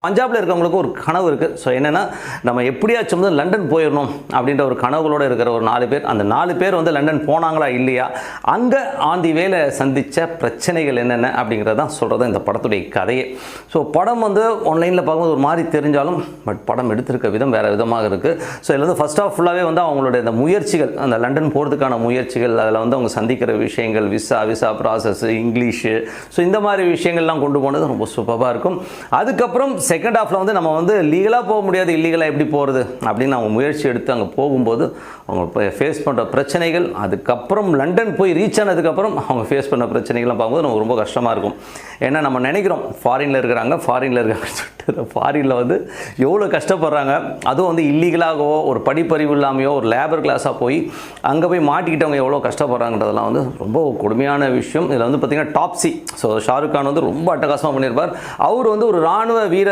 பஞ்சாபில் இருக்கவங்களுக்கு ஒரு கனவு இருக்குது. ஸோ என்னென்னா, நம்ம எப்படியாச்சும் வந்து லண்டன் போயிடணும் அப்படின்ற ஒரு கனவுகளோடு இருக்கிற ஒரு 4 பேர். அந்த 4 பேர் வந்து லண்டன் போனாங்களா இல்லையா, அங்கே ஆன் தி வேல சந்தித்த பிரச்சனைகள் என்னென்ன அப்படிங்கிறது தான் சொல்கிறது இந்த படத்துடைய கதையே. ஸோ படம் வந்து ஆன்லைனில் பார்க்கும்போது ஒரு மாதிரி தெரிஞ்சாலும் பட் படம் எடுத்திருக்க விதம் வேறு விதமாக இருக்குது. ஸோ இதில் வந்து ஃபஸ்ட் ஆஃப் ஃபுல்லாகவே வந்து அவங்களுடைய இந்த முயற்சிகள், அந்த லண்டன் போகிறதுக்கான முயற்சிகள், அதில் வந்து அவங்க சந்திக்கிற விஷயங்கள், விசா ப்ராசஸ், இங்கிலீஷு, ஸோ இந்த மாதிரி விஷயங்கள்லாம் கொண்டு போனது ரொம்ப சூப்பராக இருக்கும். அதுக்கப்புறம் செகண்ட் ஹாஃபில் வந்து நம்ம வந்து லீகலாக போக முடியாது, இல்லீகலாக எப்படி போகிறது அப்படின்னு அவங்க முயற்சி எடுத்து அங்கே போகும்போது அவங்க ஃபேஸ் பண்ணுற பிரச்சனைகள், அதுக்கப்புறம் லண்டன் போய் ரீச் ஆனதுக்கப்புறம் அவங்க ஃபேஸ் பண்ண பிரச்சனைகள்லாம் பார்க்கும்போது நமக்கு ரொம்ப கஷ்டமாக இருக்கும். ஏன்னா நம்ம நினைக்கிறோம் ஃபாரினில் இருக்காங்கன்னு சொல்லிட்டு ஃபாரினில் வந்து எவ்வளோ கஷ்டப்படுறாங்க. அதுவும் வந்து இல்லீகலாகவோ ஒரு படிப்பறிவு இல்லாமையோ ஒரு லேபர் கிளாஸாக போய் அங்கே போய் மாட்டிக்கிட்டவங்க எவ்வளோ கஷ்டப்படுறாங்கன்றதெல்லாம் வந்து ரொம்ப கொடுமையான விஷயம். இதில் வந்து பார்த்திங்கன்னா டாப்ஸி, ஸோ ஷாருக் கான் வந்து ரொம்ப அட்டகாசமாக பண்ணியிருப்பார். அவர் வந்து ஒரு இராணுவ வீரர்